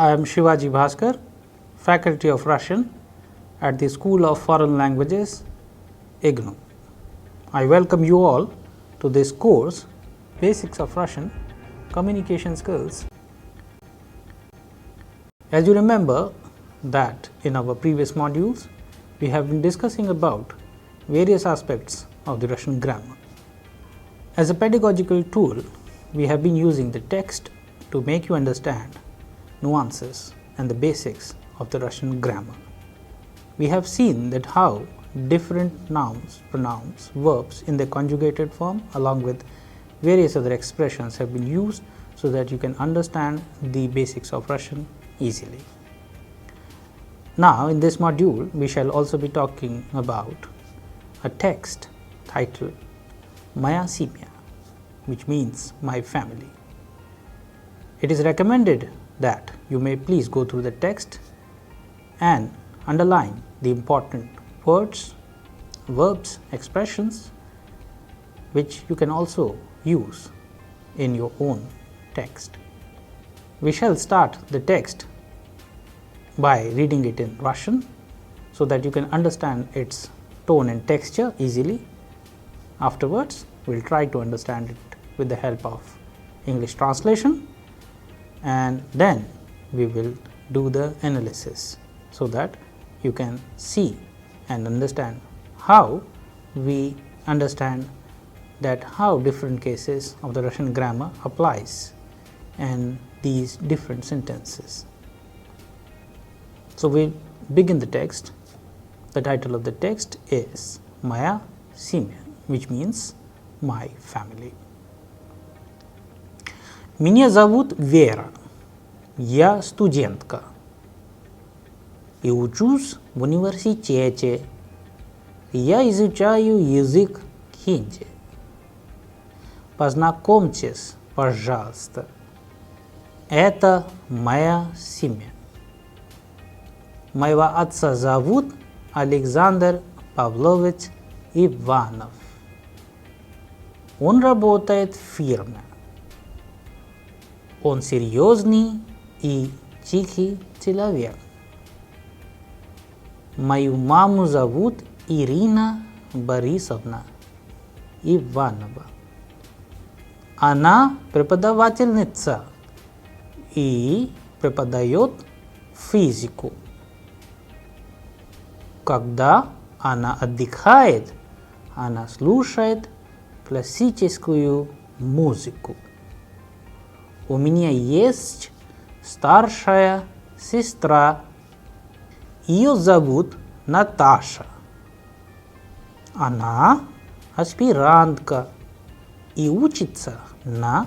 I am Shivaji Bhaskar, Faculty of Russian at the School of Foreign Languages, IGNOU. I welcome you all to this course, Basics of Russian Communication Skills. As you remember that in our previous modules, we have been discussing about various aspects of the Russian grammar. As a pedagogical tool, we have been using the text to make you understand nuances and the basics of the Russian grammar. We have seen that how different nouns, pronouns, verbs in their conjugated form along with various other expressions have been used so that you can understand the basics of Russian easily. Now in this module we shall also be talking about a text titled Moya Semya, which means my family. It is recommended that you may please go through the text and underline the important words, verbs, expressions which you can also use in your own text. We shall start the text by reading it in Russian so that you can understand its tone and texture easily. Afterwards, we will try to understand it with the help of English translation, and then we will do the analysis so that you can see and understand how we understand that how different cases of the Russian grammar applies and these different sentences. So we begin the text. The title of the text is Moya Semya, which means my family. Меня зовут Вера, я студентка и учусь в университете. Я изучаю язык хинди. Познакомьтесь, пожалуйста, это моя семья. Моего отца зовут Александр Павлович Иванов. Он работает в фирме. Он серьезный и тихий человек. Мою маму зовут Ирина Борисовна Иванова. Она преподавательница и преподает физику. Когда она отдыхает, она слушает классическую музыку. У меня есть старшая сестра. Ее зовут Наташа. Она аспирантка и учится на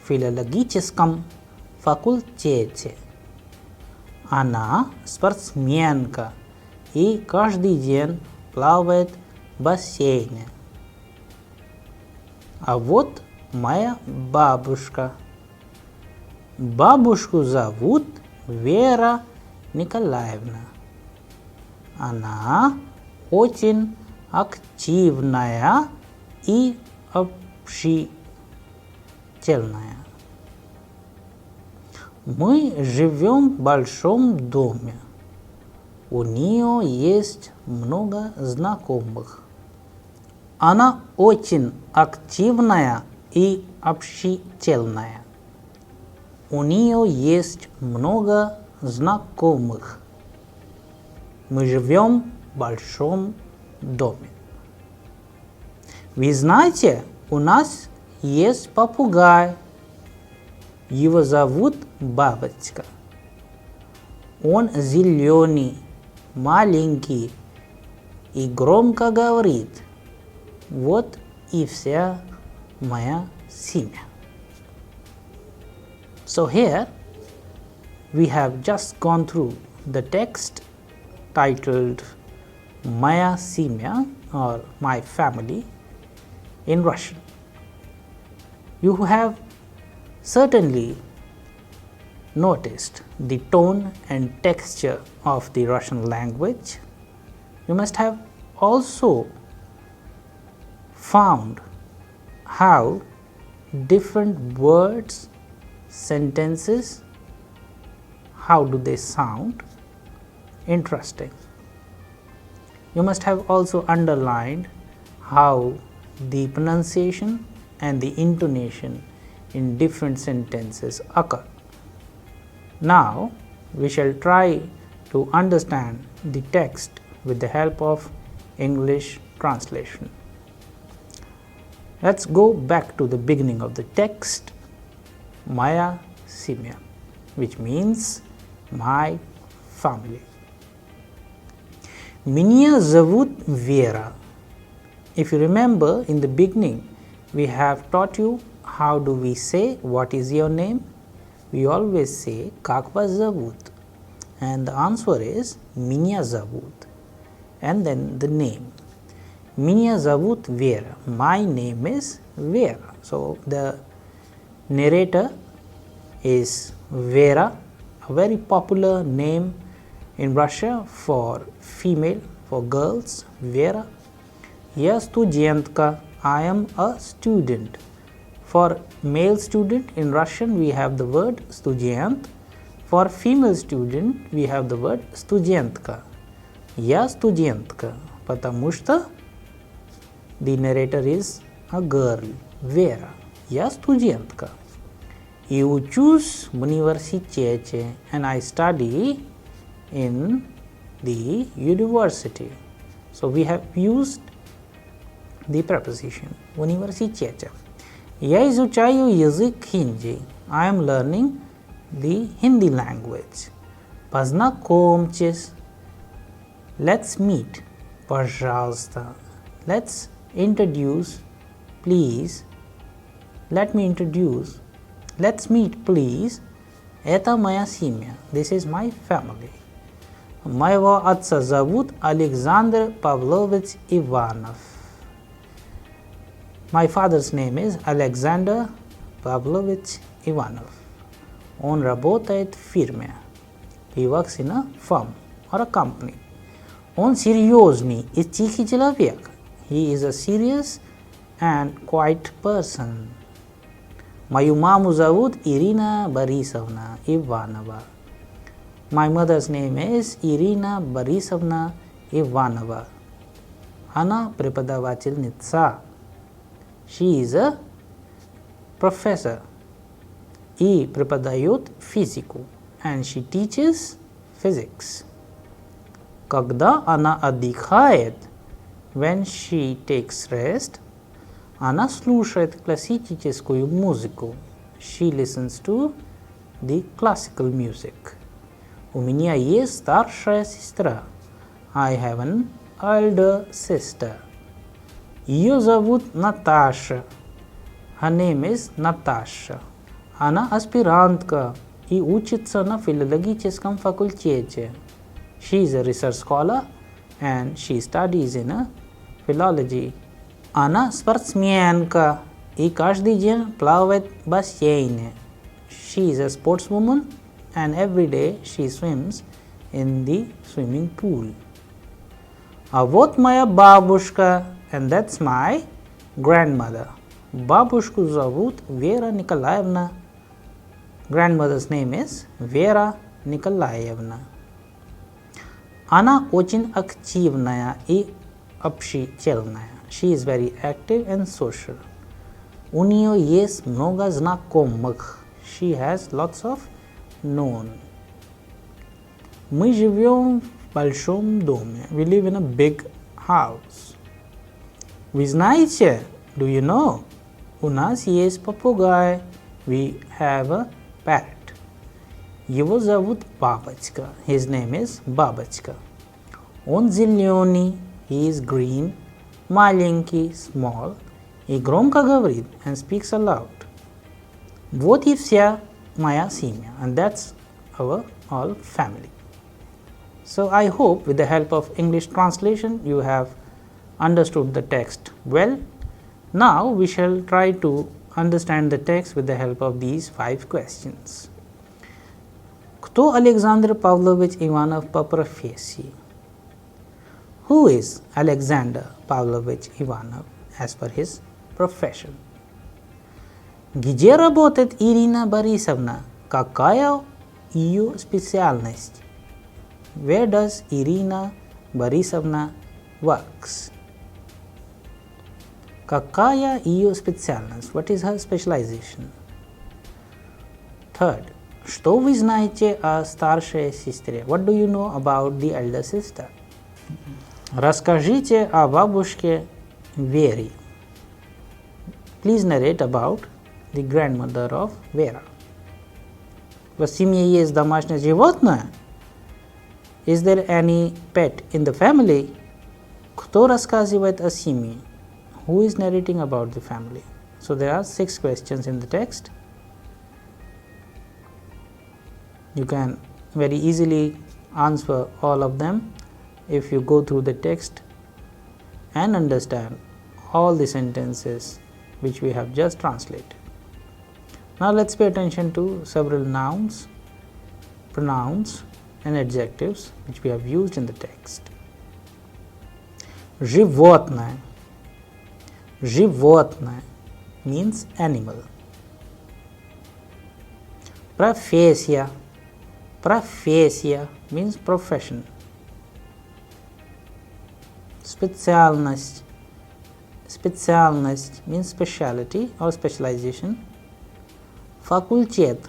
филологическом факультете. Она спортсменка и каждый день плавает в бассейне. А вот моя бабушка. Бабушку зовут Вера Николаевна. Она очень активная и общительная. Мы живем в большом доме. У нее есть много знакомых. Она очень активная и общительная. У нее есть много знакомых. Мы живем в большом доме. Вы знаете, у нас есть попугай. Его зовут Бабочка. Он зеленый, маленький и громко говорит. Вот и вся моя семья. So here we have just gone through the text titled Moya Semya or My Family in Russian. You have certainly noticed the tone and texture of the Russian language. You must have also found how different words, sentences, how do they sound? Interesting. You must have also underlined how the pronunciation and the intonation in different sentences occur. Now, we shall try to understand the text with the help of English translation. Let's go back to the beginning of the text, Maya Simya, which means my family. Меня зовут Vera. If you remember, in the beginning, we have taught you how do we say what is your name. We always say как вас зовут, and the answer is меня зовут, and then the name. Меня зовут Vera. My name is Vera. So the narrator is Vera, a very popular name in Russia for female, for girls. Vera. Я студентка. I am a student. For male student in Russian we have the word студент. For female student we have the word студентка. Я студентка, потому что the narrator is a girl, Vera. Я студентка. И учусь в университете, and I study in the university. So we have used the preposition в университете. Я изучаю язык хинди. I am learning the Hindi language. Познакомьтесь. Let's meet. Пожалуйста. Let's introduce. Please. Let me introduce. Let's meet, please. Это моя семья. This is my family. Моего отца зовут Александр Павлович Иванов. My father's name is Alexander Pavlovich Ivanov. Он работает в фирме. He works in a firm or a company. Он серьезный и тихий человек. He is a serious and quiet person. Мою маму зовут Ирина Борисовна Иванова. My mother's name is Irina Borisovna Ivanova. Она преподавательница. She is a professor. И преподает физику. And she teaches physics. Когда она отдыхает, when she takes rest, она слушает классическую музыку. She listens to the classical music. У меня есть старшая сестра. I have an elder sister. Ее зовут Наташа. Her name is Natasha. Она аспирантка и учится на филологическом факультете. She is a research scholar and she studies in a philology. Она спортсменка и каждый день плавает в бассейне. She is a sportswoman and every day she swims in the swimming pool. А вот моя бабушка, and that's my grandmother. Бабушку зовут Вера Николаевна. Grandmother's name is Vera Nikolaevna. Она очень активная и общительная. She is very active and social. У нее есть много знакомых. She has lots of known. Мы живем в большом доме. We live in a big house. Вы знаете? Do you know? У нас есть попугай. We have a parrot. Его зовут Бабочка. His name is Бабочка. Он зеленый. He is green. Маленький, small. И громко говорит and speaks aloud. Вот и вся моя семья. And that's our all family. So I hope with the help of English translation you have understood the text well. Now we shall try to understand the text with the help of these 5 questions. Кто Александр Павлович Иванов по профессии? Who is Alexander Pavlovich Ivanov as per his profession? Где работает Ирина Борисовна? Какая ее специальность? Where does Irina Борисовна works? Какая ее специальность? What is her specialization? Third, что вы знаете о старшей сестре? What do you know about the elder sister? Расскажите о бабушке Вере. Please narrate about the grandmother of Vera. В семье есть домашнее животное? Is there any pet in the family? Кто рассказывает о семье? Who is narrating about the family? So there are 6 questions in the text. You can very easily answer all of them if you go through the text and understand all the sentences which we have just translated. Now let's pay attention to several nouns, pronouns and adjectives which we have used in the text. Животное. Животное means animal. Профессия. Профессия means profession. Специальность. Специальность means specialty or specialization. Fakultet.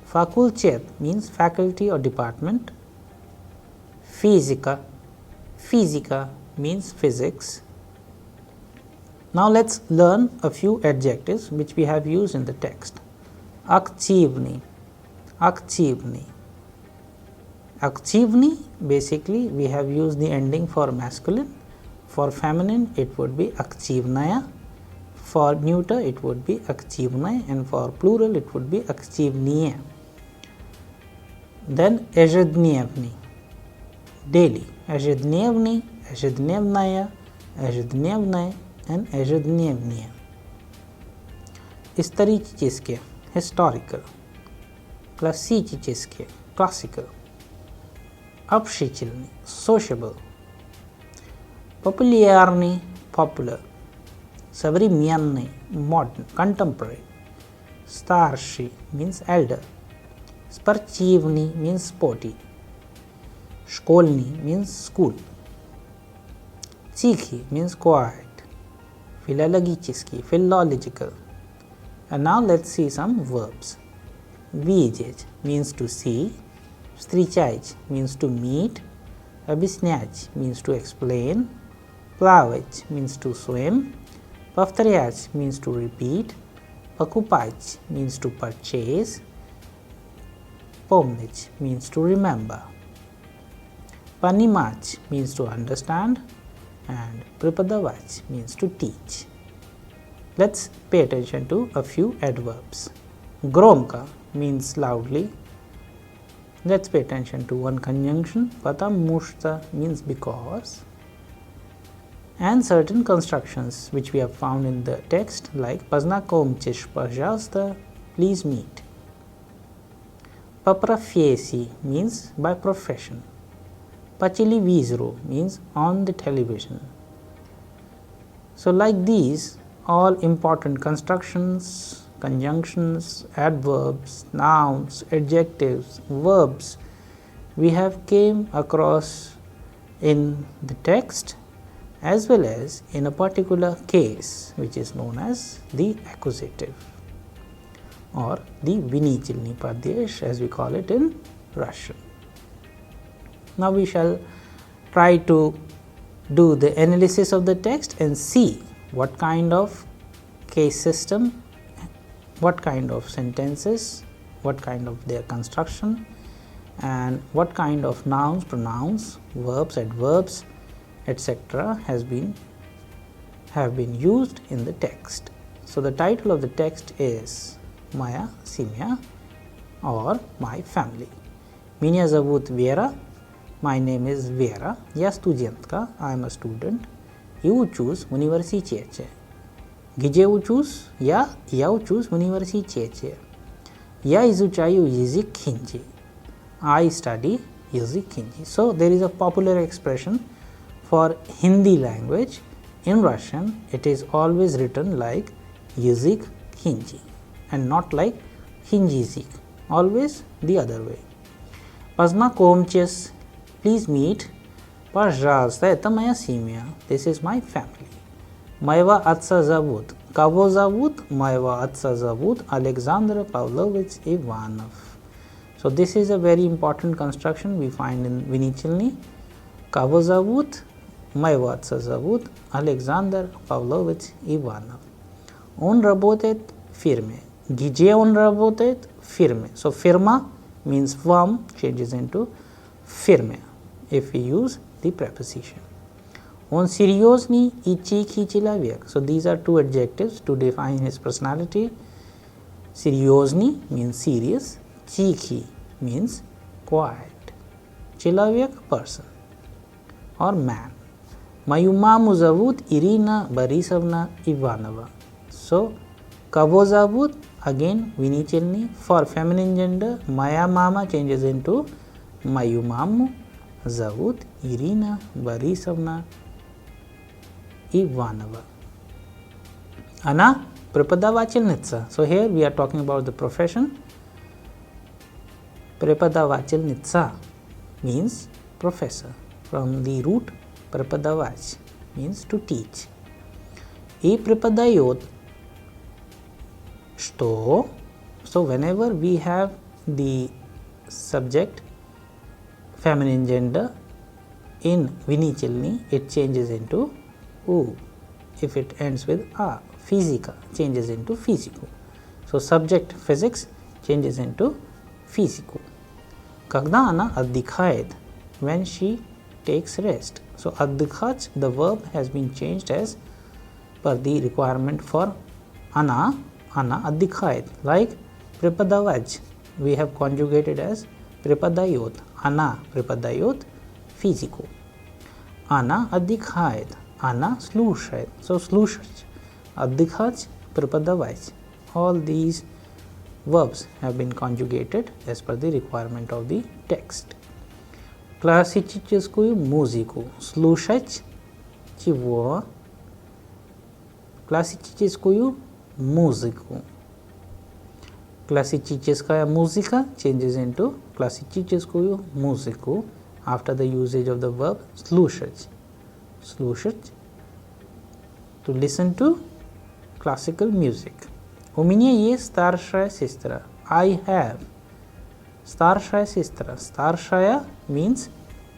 Fakultet means faculty or department. Física. Física means physics. Now let's learn a few adjectives which we have used in the text. Активный. Активный. Активный, basically we have used the ending for masculine. For feminine it would be активная. For neuter it would be активной, and for plural it would be активнее. Then ежедневный. Daily. Ежедневный, ежедневная, ежедневное and ежедневнее. Исторически. Historical. Классически. Classical. Общительный. Sociable. Популярный. Popular. Современный. Modern. Contemporary. Старший means elder. Спортивный means sporty. Школьный means school. Тихий means quiet. Philological, philological. And now let's see some verbs. Видеть means to see. Встречать means to meet. Объяснять means to explain. Плавать means to swim. Повторять means to repeat. Покупать means to purchase. Помнить means to remember. Понимать means to understand. And преподавать means to teach. Let's pay attention to a few adverbs. Громко means loudly. Let's pay attention to one conjunction. Потому что means because. And certain constructions which we have found in the text, like познакомьтесь, пожалуйста, please meet. По профессии means by profession. По телевизору means on the television. So like these, all important constructions, conjunctions, adverbs, nouns, adjectives, verbs we have came across in the text as well as in a particular case which is known as the accusative or the винительный падеж as we call it in Russian. Now we shall try to do the analysis of the text and see what kind of case system, what kind of sentences, what kind of their construction, and what kind of nouns, pronouns, verbs, adverbs, etc. have been used in the text. So the title of the text is Моя семья or My family. Меня зовут Вера. My name is Vera. Я студентка. I am a student. И учусь в университете. Где учусь? Я учусь в университете. Я изучаю язык хинди. I study язык хинди. So there is a popular expression for Hindi language. In Russian, it is always written like язык хинди and not like хинди язык. Always the other way. Познакомьтесь, please meet. Пожалуйста, это моя семья. This is my family. Моего отца зовут. Кого зовут? Моего отца зовут Александр Павлович Ivanov. So this is a very important construction we find in винительный. Кого зовут? Моего отца зовут Александр Павлович Иванов. Он работает в фирме. Где он работает? В фирме. So firma means firm changes into firme if we use the preposition. Он серьезный и тихий человек. So these are two adjectives to define his personality. Серьезный means serious. Тихий means quiet. Человек person or man. Мою маму зовут Ирина Борисовна Иванова. So кого зовут? Again винительный for feminine gender. Моя мама changes into мою маму зовут Ирина Борисовна Иванова. Она преподавательница. So here we are talking about the profession. Преподавательница means professor. From the root преподавать means to teach. И преподает что? So whenever we have the subject feminine gender in винительный, it changes into U. If it ends with A, physica changes into physico. So subject physics changes into physico. Когда она отдыхает? When she takes rest. So отдыхать, the verb has been changed as per the requirement for она отдыхает. Like преподавать, we have conjugated as преподает. Она преподает физику. Она отдыхает. Она слушает. So слушать, отдыхать, преподавать. All these verbs have been conjugated as per the requirement of the text. Классическую музыку слушать чего? Классическую музыку. Классическая музыка changes into классическую музыку after the usage of the verb слушать. Слушать, to listen to classical music. У меня есть старшая сестра. I have. Старшая сестра. Старшая means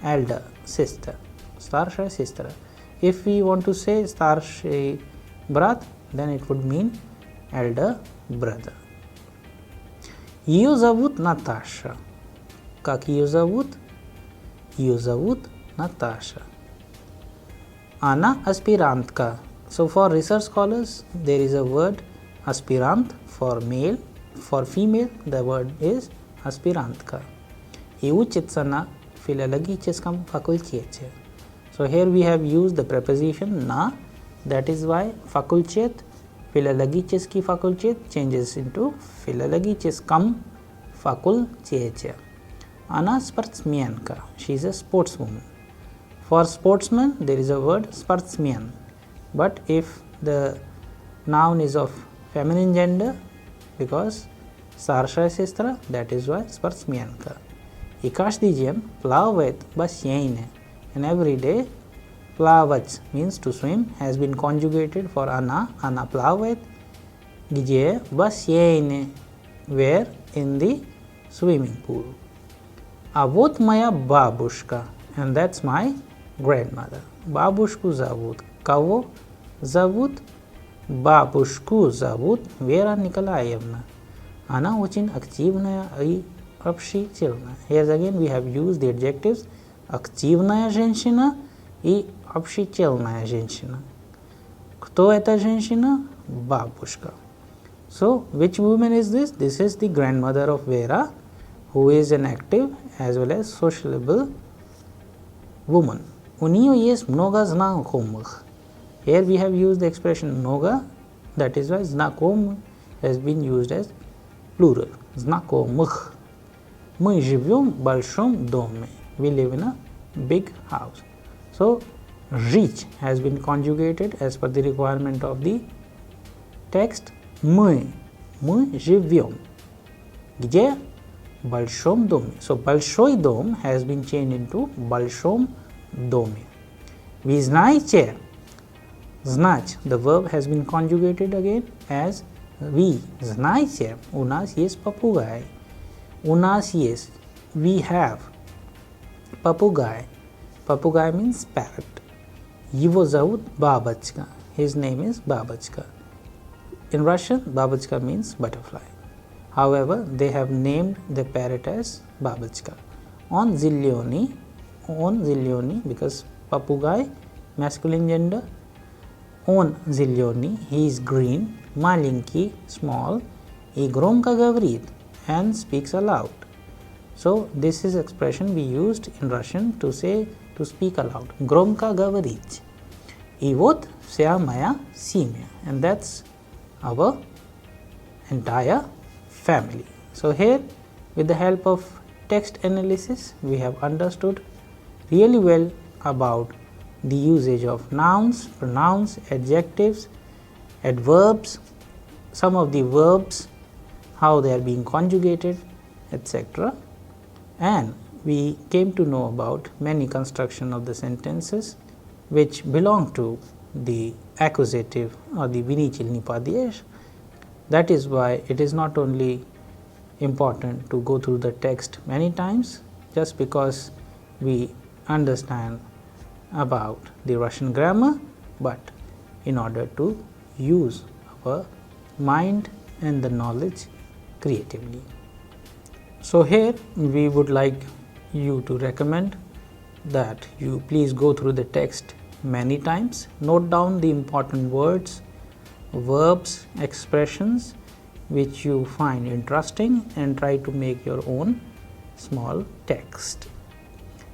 elder sister. Старшая сестра. If we want to say старший брат, then it would mean elder brother. Ее зовут Наташа. Как ее зовут? Ее зовут Наташа. Она аспирантка. So for research scholars, there is a word aspirant for male. For female, the word is аспирантка. И учится на филологическом факультете. So here we have used the preposition на. That is why факультет, филологический факультет changes into филологическом факультете. Она спортсменка. She is a sportswoman. For sportsman, there is a word sportsman. But if the noun is of feminine gender, because старшая сестра, that is why спортсменка. И каждый день плавает в бассейне. And every day, плавать means to swim has been conjugated for она. Она плавает где? В бассейне. Where? In the swimming pool. А вот моя бабушка. And that's my grandmother. Бабушку зовут. Кого зовут? Бабушку зовут Вера Николаевна. Она очень активная и общительная. Here again we have used the adjectives активная женщина и общительная женщина. Кто эта женщина? Бабушка. So, which woman is this? This is the grandmother of Vera, who is an active as well as sociable woman. У нее есть много знакомых. Here we have used the expression много, that is why знакомый has been used as plural. Знакомых. Мы живем в большом доме. We live in a big house. So, жить has been conjugated as per the requirement of the text. Мы живем. Где? Большом доме. So Большой дом has been changed into Большом доме. Вы знаете, знать, the verb has been conjugated again as вы знаете, у нас есть попугай. У нас есть, we have попугай. Попугай means parrot. Его зовут Бабочка. His name is Бабочка. In Russian, Бабочка means butterfly. However, they have named the parrot as Бабочка. On zillioni, because попугай, masculine gender. On zillioni, he is green, маленький, small, и громко говорит, and speaks aloud. So this is expression we used in Russian to say, to speak aloud. Громко говорить. И вот вся моя семья. And that's our entire family. So here, with the help of text analysis, we have understood really well about the usage of nouns, pronouns, adjectives, adverbs, some of the verbs, how they are being conjugated, etc. And we came to know about many construction of the sentences which belong to the accusative or the Vinichilni Padyesh. That is why it is not only important to go through the text many times just because we understand about the Russian grammar, but in order to use our mind and the knowledge creatively. So here we would like you to recommend that you please go through the text many times, note down the important words, verbs, expressions which you find interesting, and try to make your own small text.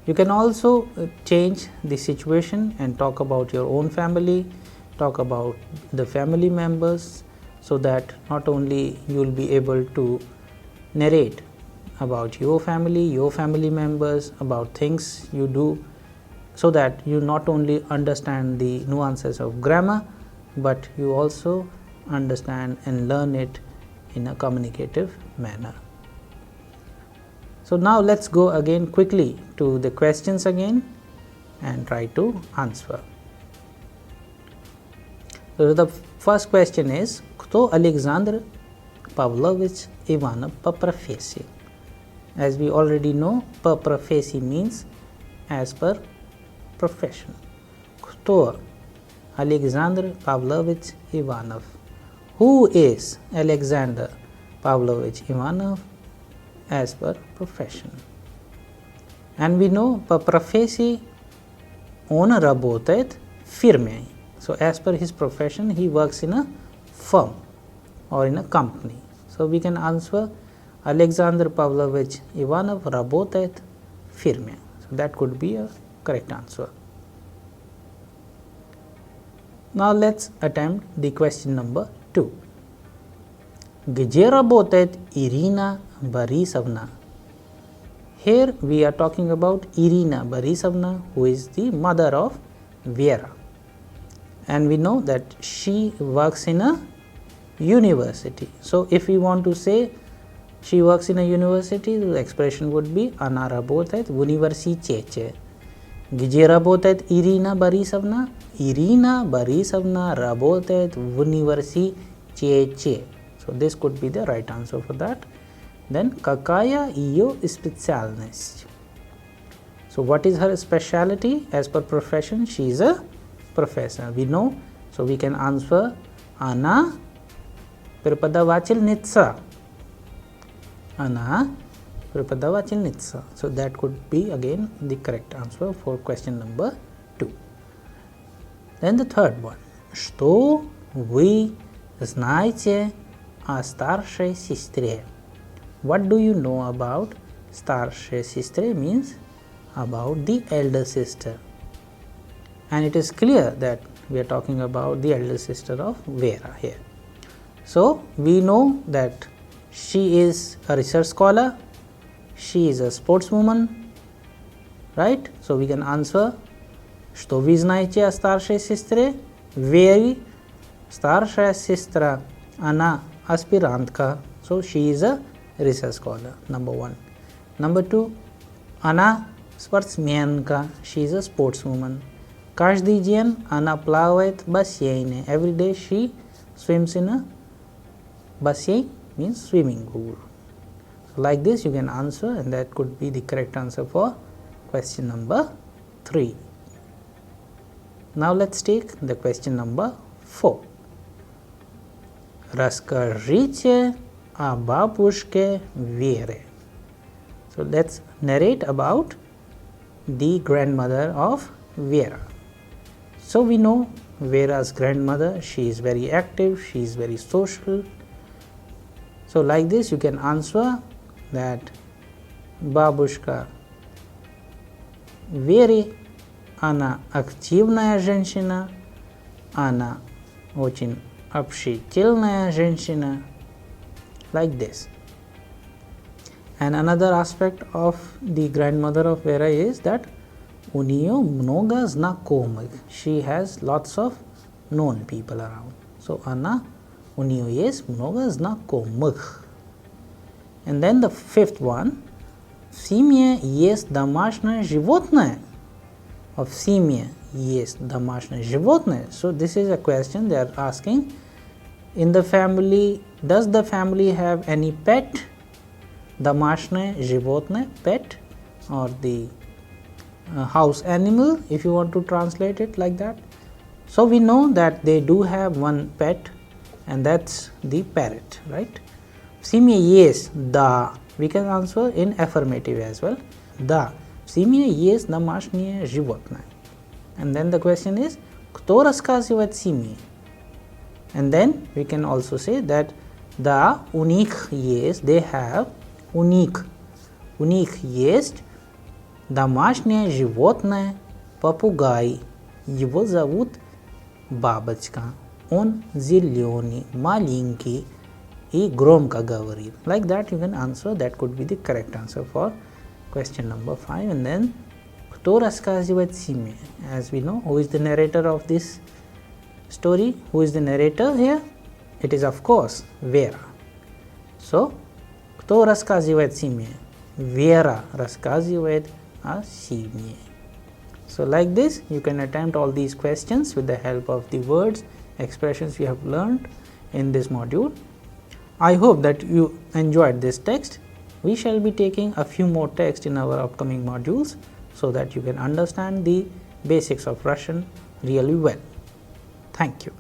You can also change the situation and talk about your own family, talk about the family members, so that not only you will be able to narrate about your family members, about things you do, so that you not only understand the nuances of grammar, but you also understand and learn it in a communicative manner. So now let's go again quickly to the questions again and try to answer. So the first question is, кто Александр Павлович Иванов по профессии? As we already know, по профессии means as per profession. Кто Alexander Pavlovich Ivanov? Who is Alexander Pavlovich Ivanov as per profession? And we know по профессии он работает в фирме. So as per his profession, he works in a firm or in a company. So we can answer Alexander Pavlovich Ivanov работает в фирме. So that could be a correct answer. Now let's attempt the question number 2. Где работает Ирина Борисовна? Here we are talking about Irina Borisovna, who is the mother of Vera. And we know that she works in a university. So if we want to say she works in a university, the expression would be Она работает в университете. Где работает Ирина Борисовна? Ирина Борисовна работает в университете. So this could be the right answer for that. Then какая ее специальность? So what is her specialty? As per profession, she is a professor. We know, so we can answer она преподавательница. Она преподавательница. So that could be again the correct answer for question number 2. Then the third one. Что вы знаете о старшей сестре? What do you know about старшей сестре? Means about the elder sister. And it is clear that we are talking about the elder sister of Vera here. So we know that she is a research scholar, she is a sportswoman, right? So we can answer что вы знаете о старшей сестре Вере? Старшая сестра, она аспирантка. So she is a research scholar, number 1. Number 2, она спортсменка, she is a sportswoman. Каждый день она плавает в бассейне. Every day she swims in a bassein, means swimming pool. Like this you can answer, and that could be the correct answer for question number 3. Now let's take the question number 4. Расскажите о бабушке Вере. So let's narrate about the grandmother of Vera. So we know Vera's grandmother, she is very active, she is very social. So like this you can answer that бабушка Веры, она активная женщина, она очень общительная женщина, like this. And another aspect of the grandmother of Vera is that у нее много знакомых. She has lots of known people around. So у нее есть много знакомых. And then the 5th one, в семье есть домашнее животное. В семье есть домашнее животное. So this is a question they are asking. In the family, does the family have any pet? Домашнее животное, pet, or the house animal, if you want to translate it like that. So we know that they do have one pet, and that's the parrot, right? В семье есть, да. We can answer in affirmative as well. Да, в семье есть домашнее животное. And then the question is, кто рассказывает семье? And then we can also say that да, у них есть, they have, у них есть домашнее животное попугай. Его зовут Бабочка. Он зеленый, маленький и громко говорит. Like that you can answer. That could be the correct answer for question number 5. And then кто рассказывает семье? As we know, who is the narrator of this story? Who is the narrator here? It is of course Vera. So кто рассказывает семье? Vera рассказывает о семье. So like this you can attempt all these questions with the help of the words, expressions you have learned in this module. I hope that you enjoyed this text. We shall be taking a few more texts in our upcoming modules so that you can understand the basics of Russian really well. Thank you.